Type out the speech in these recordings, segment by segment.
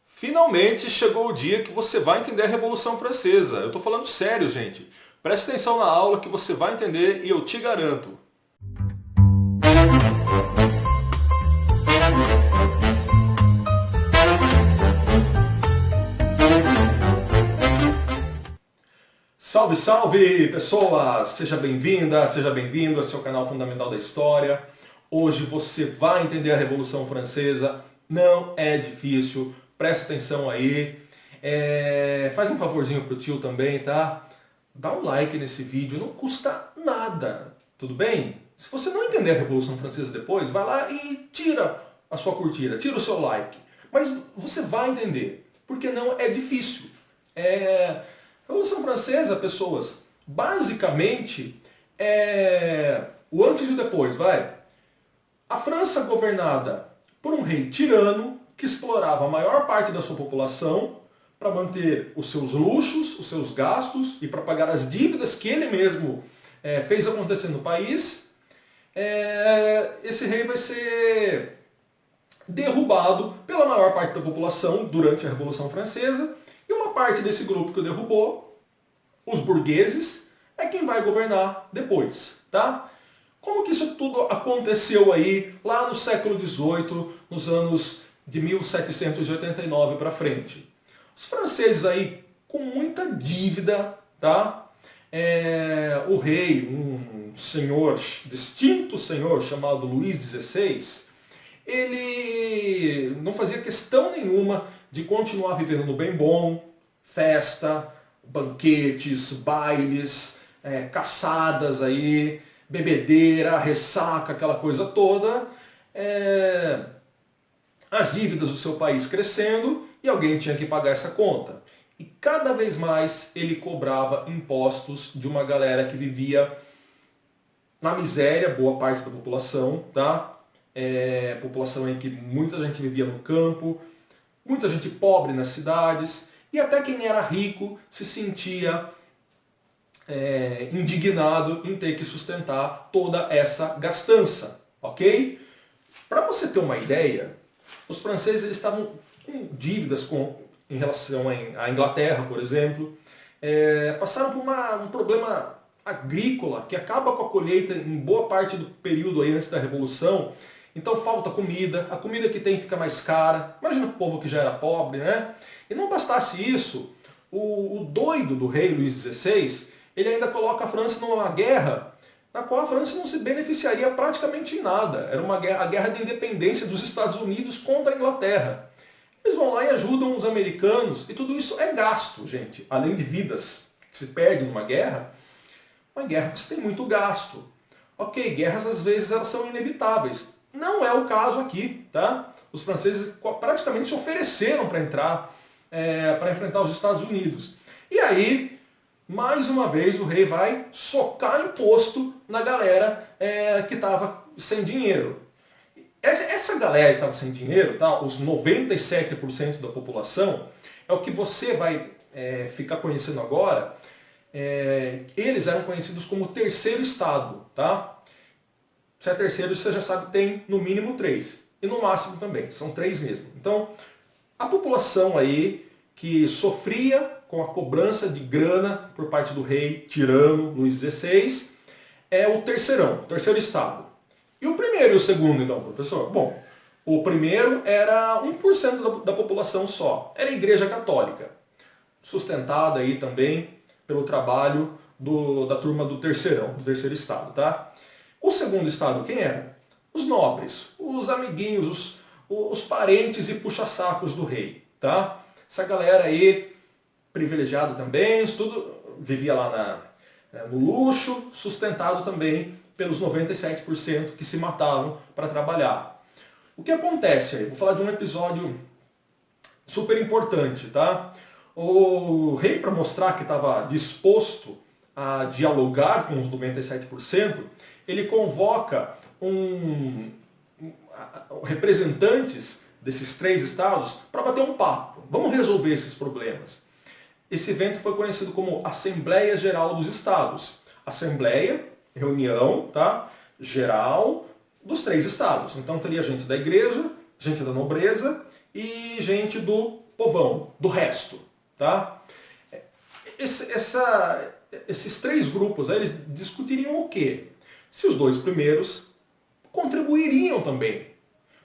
Finalmente chegou o dia que você vai entender a Revolução Francesa. Eu estou falando sério, gente. Preste atenção na aula que você vai entender e eu te garanto. Salve, salve, pessoas! Seja bem-vinda, seja bem-vindo ao seu canal Fundamental da História. Hoje você vai entender a Revolução Francesa. Não é difícil, presta atenção aí. Faz um favorzinho pro tio também, tá? Dá um like nesse vídeo, não custa nada, tudo bem? Se você não entender a Revolução Francesa depois, vai lá e tira a sua curtida, tira o seu like. Mas você vai entender, porque não é difícil. A Revolução Francesa, pessoas, basicamente é o antes e o depois, vai. A França governada por um rei tirano que explorava a maior parte da sua população para manter os seus luxos, os seus gastos e para pagar as dívidas que ele mesmo fez acontecer no país. Esse rei vai ser derrubado pela maior parte da população durante a Revolução Francesa. E uma parte desse grupo que o derrubou, os burgueses, é quem vai governar depois, tá? Como que isso tudo aconteceu aí lá no século XVIII, nos anos de 1789 para frente? Os franceses aí com muita dívida, tá? O rei, um senhor, distinto senhor chamado Luís XVI, ele não fazia questão nenhuma de continuar vivendo no bem bom, festa, banquetes, bailes, caçadas aí, bebedeira, ressaca, aquela coisa toda. As dívidas do seu país crescendo e alguém tinha que pagar essa conta. E cada vez mais ele cobrava impostos de uma galera que vivia na miséria, boa parte da população, tá? População em que muita gente vivia no campo, muita gente pobre nas cidades, e até quem era rico se sentia indignado em ter que sustentar toda essa gastança, ok? Para você ter uma ideia, os franceses estavam com dívidas em relação à Inglaterra, por exemplo, passaram por um problema agrícola que acaba com a colheita em boa parte do período aí antes da Revolução. Então falta comida, a comida que tem fica mais cara. Imagina o povo que já era pobre, né? E não bastasse isso, o doido do rei Luís XVI, ele ainda coloca a França numa guerra na qual a França não se beneficiaria praticamente em nada. Era a guerra de independência dos Estados Unidos contra a Inglaterra. Eles vão lá e ajudam os americanos, e tudo isso é gasto, gente. Além de vidas que se perdem numa guerra, uma guerra você tem muito gasto. Ok, guerras às vezes elas são inevitáveis. Não é o caso aqui, tá? Os franceses praticamente se ofereceram para entrar, para enfrentar os Estados Unidos. E aí, mais uma vez, o rei vai socar imposto na galera que estava sem dinheiro. Essa galera que estava sem dinheiro, tá? Os 97% da população, é o que você vai ficar conhecendo agora. Eles eram conhecidos como terceiro estado, tá? Se é terceiro, você já sabe que tem no mínimo 3. E no máximo também, são 3 mesmo. Então, a população aí que sofria com a cobrança de grana por parte do rei tirano Luís XVI é o terceirão, o terceiro estado. E o primeiro e o segundo, então, professor? Bom, o primeiro era 1% da população só. Era a Igreja Católica, sustentada aí também pelo trabalho da turma do terceirão, do terceiro estado, tá? O segundo estado, quem era? Os nobres, os amiguinhos, os parentes e puxa-sacos do rei, tá? Essa galera aí, privilegiada também, tudo vivia lá no luxo, sustentado também pelos 97% que se matavam para trabalhar. O que acontece aí? Vou falar de um episódio super importante, tá? O rei, para mostrar que estava disposto a dialogar com os 97%, ele convoca representantes desses 3 estados para bater um papo. Vamos resolver esses problemas. Esse evento foi conhecido como Assembleia Geral dos Estados. Assembleia, reunião, tá? Geral, dos 3 estados. Então teria gente da igreja, gente da nobreza e gente do povão, do resto. Tá? Esses 3 grupos aí, eles discutiriam o quê? Se os 2 primeiros contribuiriam também.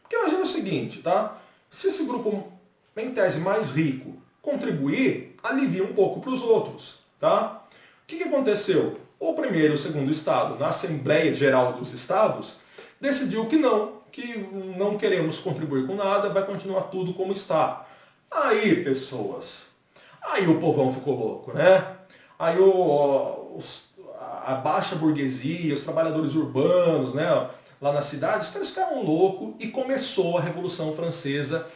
Porque imagina o seguinte, tá? Se esse grupo, em tese mais rico, contribuir, alivia um pouco para os outros. Tá? O que aconteceu? O primeiro e o segundo estado, na Assembleia Geral dos Estados, decidiu que não queremos contribuir com nada, vai continuar tudo como está. Aí, pessoas, aí o povão ficou louco, né? Aí a baixa burguesia, os trabalhadores urbanos, né, lá na cidade, os caras ficaram loucos e começou a Revolução Francesa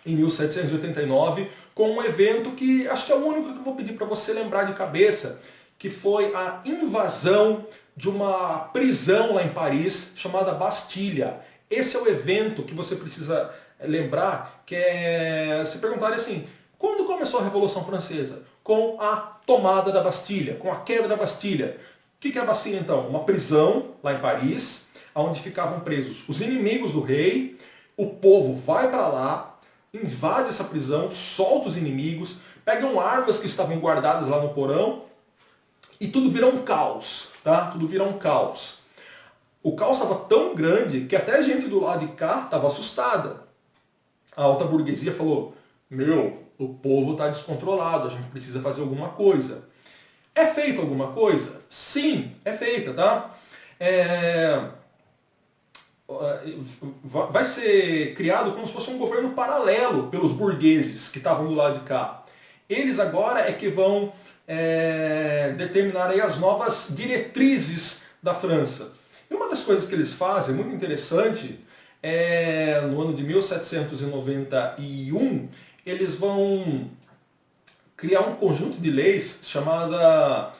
em 1789, com um evento que acho que é o único que eu vou pedir para você lembrar de cabeça, que foi a invasão de uma prisão lá em Paris, chamada Bastilha. Esse é o evento que você precisa lembrar, que é se perguntarem assim, quando começou a Revolução Francesa? Com a tomada da Bastilha, com a queda da Bastilha. O que é a Bastilha então? Uma prisão lá em Paris, onde ficavam presos os inimigos do rei, o povo vai para lá, invade essa prisão, solta os inimigos, pegam armas que estavam guardadas lá no porão e tudo vira um caos, tá? Tudo vira um caos. O caos estava tão grande que até a gente do lado de cá estava assustada. A alta burguesia falou, o povo está descontrolado, a gente precisa fazer alguma coisa. É feita alguma coisa? Sim, é feita, tá? Vai ser criado como se fosse um governo paralelo pelos burgueses que estavam do lado de cá. Eles agora é que vão determinar aí as novas diretrizes da França. E uma das coisas que eles fazem, muito interessante, no ano de 1791, eles vão criar um conjunto de leis chamada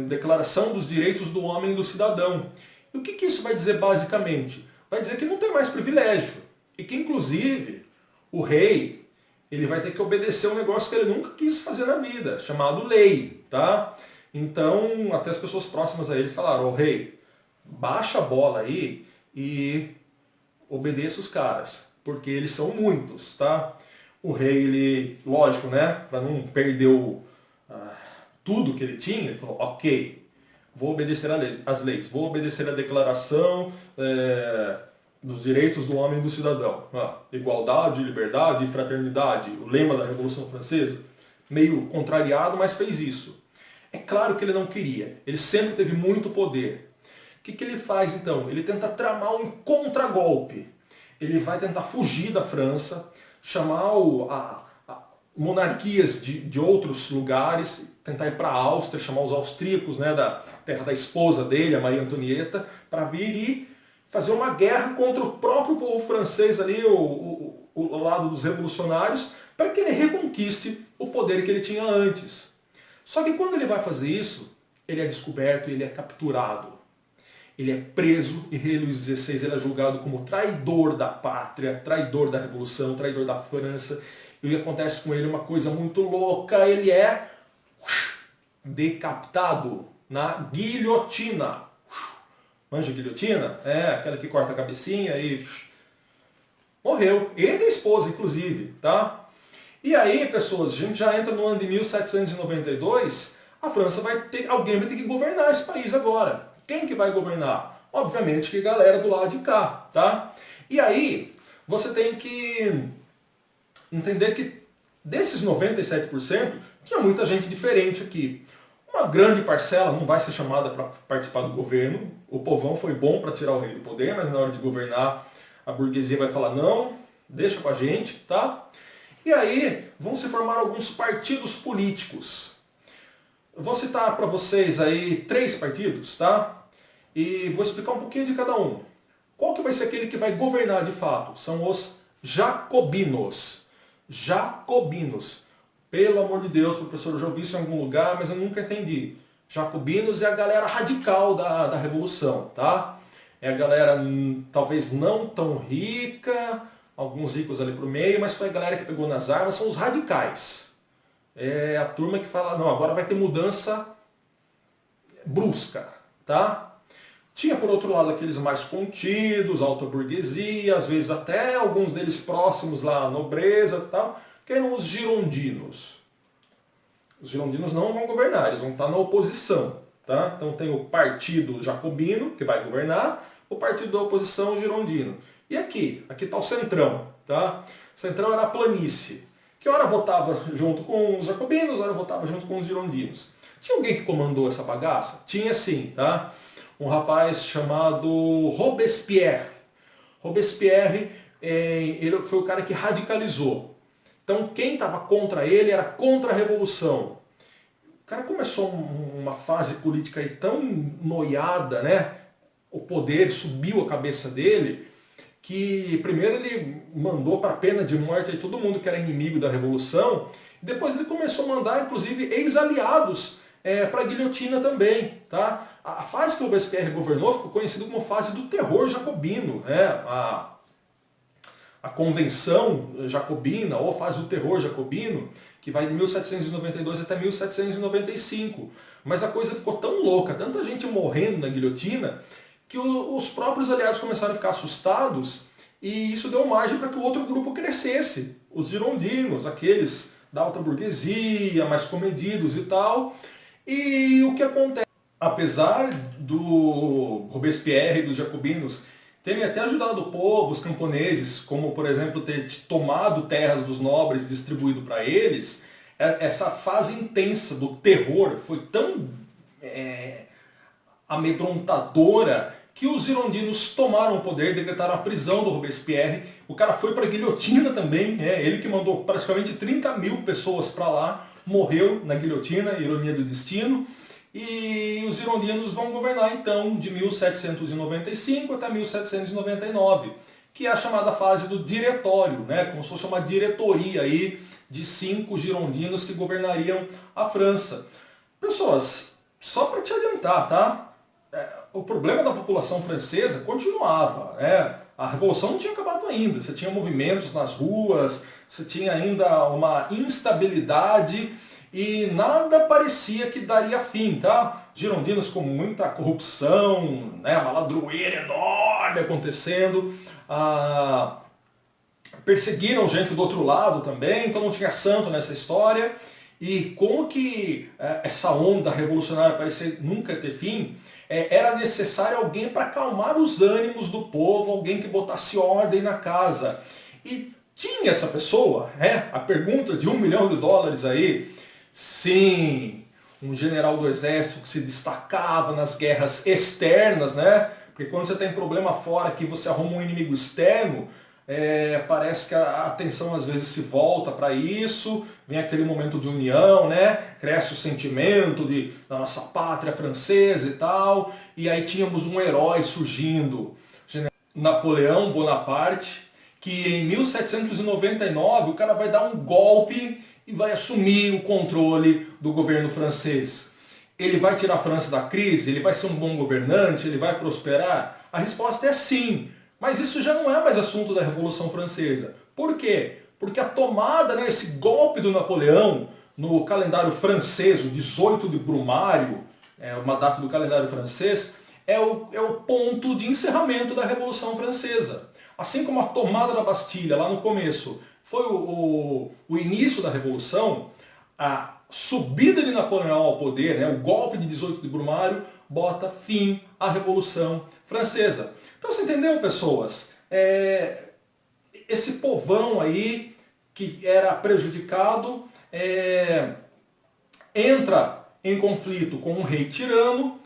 Declaração dos Direitos do Homem e do Cidadão. E o que isso vai dizer basicamente? Vai dizer que não tem mais privilégio. E que, inclusive, o rei ele vai ter que obedecer um negócio que ele nunca quis fazer na vida, chamado lei. Tá? Então, até as pessoas próximas a ele falaram, rei, baixa a bola aí e obedeça os caras, porque eles são muitos. Tá? O rei, ele, lógico, né, para não perder tudo que ele tinha, ele falou, ok, vou obedecer às leis, vou obedecer à declaração dos direitos do homem e do cidadão. Igualdade, liberdade e fraternidade, o lema da Revolução Francesa. Meio contrariado, mas fez isso. É claro que ele não queria, ele sempre teve muito poder. O que ele faz então? Ele tenta tramar um contragolpe. Ele vai tentar fugir da França, chamar monarquias de outros lugares, tentar ir para a Áustria, chamar os austríacos, né, da terra da esposa dele, a Maria Antonieta, para vir e fazer uma guerra contra o próprio povo francês ali, o lado dos revolucionários, para que ele reconquiste o poder que ele tinha antes. Só que quando ele vai fazer isso, ele é descoberto e ele é capturado. Ele é preso e rei Luís XVI ele é julgado como traidor da pátria, traidor da revolução, traidor da França. E o que acontece com ele é uma coisa muito louca, ele é decapitado na guilhotina. Manja guilhotina? É, aquela que corta a cabecinha e morreu. Ele e a esposa, inclusive, tá? E aí, pessoas, a gente já entra no ano de 1792, a França alguém vai ter que governar esse país agora. Quem que vai governar? Obviamente que a galera do lado de cá, tá? E aí, você tem que entender que desses 97%, tinha muita gente diferente aqui. Uma grande parcela não vai ser chamada para participar do governo. O povão foi bom para tirar o rei do poder, mas na hora de governar, a burguesia vai falar, não, deixa com a gente, tá? E aí, vão se formar alguns partidos políticos. Eu vou citar para vocês aí 3 partidos, tá? E vou explicar um pouquinho de cada um. Qual que vai ser aquele que vai governar de fato? São os jacobinos. Jacobinos. Pelo amor de Deus, professor, eu já ouvi isso em algum lugar, mas eu nunca entendi. Jacobinos é a galera radical da Revolução, tá? É a galera talvez não tão rica, alguns ricos ali pro meio, mas foi a galera que pegou nas armas, são os radicais. É a turma que fala, não, agora vai ter mudança brusca, tá? Tinha, por outro lado, aqueles mais contidos, alta burguesia, às vezes até alguns deles próximos lá, à nobreza e tal, que eram os girondinos. Os girondinos não vão governar, eles vão estar na oposição. Tá? Então tem o partido jacobino, que vai governar, o partido da oposição girondino. E aqui está o centrão. Tá? O centrão era a planície, que ora votava junto com os jacobinos, ora votava junto com os girondinos. Tinha alguém que comandou essa bagaça? Tinha sim, tá? Um rapaz chamado Robespierre. Robespierre ele foi o cara que radicalizou. Então quem estava contra ele era contra a Revolução. O cara começou uma fase política aí tão noiada, né? O poder subiu a cabeça dele, que primeiro ele mandou para a pena de morte aí todo mundo que era inimigo da Revolução, e depois ele começou a mandar, inclusive, ex-aliados para a guilhotina também. Tá? A fase que o Robespierre governou ficou conhecida como fase do terror jacobino. Né? A convenção jacobina, ou fase do terror jacobino, que vai de 1792 até 1795. Mas a coisa ficou tão louca, tanta gente morrendo na guilhotina, que os próprios aliados começaram a ficar assustados, e isso deu margem para que o outro grupo crescesse. Os girondinos, aqueles da alta burguesia, mais comedidos e tal. E o que acontece? Apesar do Robespierre e dos jacobinos terem até ajudado o povo, os camponeses, como por exemplo ter tomado terras dos nobres e distribuído para eles, essa fase intensa do terror foi tão amedrontadora que os girondinos tomaram o poder, decretaram a prisão do Robespierre. O cara foi para a guilhotina também, ele que mandou praticamente 30 mil pessoas para lá, morreu na guilhotina, ironia do destino. E os girondinos vão governar então de 1795 até 1799, que é a chamada fase do diretório, né? Como se fosse uma diretoria aí de 5 girondinos que governariam a França. Pessoas, só para te adiantar, tá? O problema da população francesa continuava. A Revolução não tinha acabado ainda, você tinha movimentos nas ruas, você tinha ainda uma instabilidade e nada parecia que daria fim, tá? Girondinos com muita corrupção, uma ladroeira enorme acontecendo, perseguiram gente do outro lado também, então não tinha santo nessa história. E como que essa onda revolucionária parecia nunca ter fim, era necessário alguém para acalmar os ânimos do povo, alguém que botasse ordem na casa. E tinha essa pessoa, a pergunta de $1 milhão aí, sim, um general do exército que se destacava nas guerras externas, né? Porque quando você tem problema fora que você arruma um inimigo externo, parece que a atenção às vezes se volta para isso, vem aquele momento de união, né? Cresce o sentimento da nossa pátria francesa e tal, e aí tínhamos um herói surgindo, Napoleão Bonaparte, que em 1799 o cara vai dar um golpe e vai assumir o controle do governo francês. Ele vai tirar a França da crise? Ele vai ser um bom governante? Ele vai prosperar? A resposta é sim. Mas isso já não é mais assunto da Revolução Francesa. Por quê? Porque a tomada, esse golpe do Napoleão no calendário francês, o 18 de Brumário, uma data do calendário francês, é o ponto de encerramento da Revolução Francesa. Assim como a tomada da Bastilha lá no começo foi o início da Revolução, a subida de Napoleão ao poder, o golpe de 18 de Brumário, bota fim à Revolução Francesa. Então você entendeu, pessoas? Esse povão aí que era prejudicado entra em conflito com um rei tirano,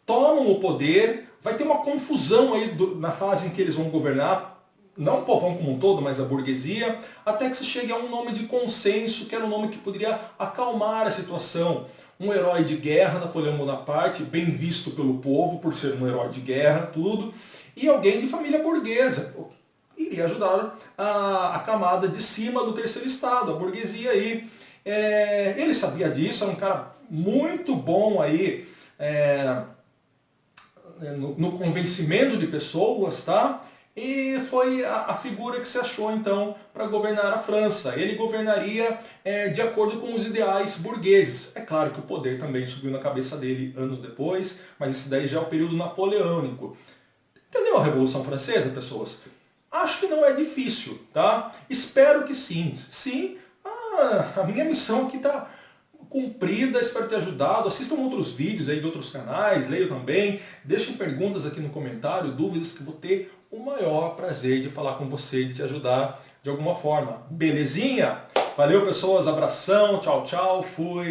tomam o poder, vai ter uma confusão aí na fase em que eles vão governar, não o povão como um todo, mas a burguesia, até que se chegue a um nome de consenso, que era um nome que poderia acalmar a situação. Um herói de guerra, Napoleão Bonaparte, bem visto pelo povo por ser um herói de guerra, tudo, e alguém de família burguesa, iria ajudar a camada de cima do terceiro estado, a burguesia aí. Ele sabia disso, era um cara muito bom aí no convencimento de pessoas, tá? e foi a figura que se achou então para governar a França. Ele governaria de acordo com os ideais burgueses. É claro que o poder também subiu na cabeça dele anos depois, mas isso daí já é o período napoleônico. Entendeu a Revolução Francesa, pessoas? Acho que não é difícil, tá? Espero que sim. Sim, a minha missão aqui está cumprida, espero ter ajudado. Assistam outros vídeos aí de outros canais, leiam também. Deixem perguntas aqui no comentário, dúvidas, que vou ter o maior prazer de falar com você, de te ajudar de alguma forma. Belezinha? Valeu, pessoas, abração, tchau, tchau, fui.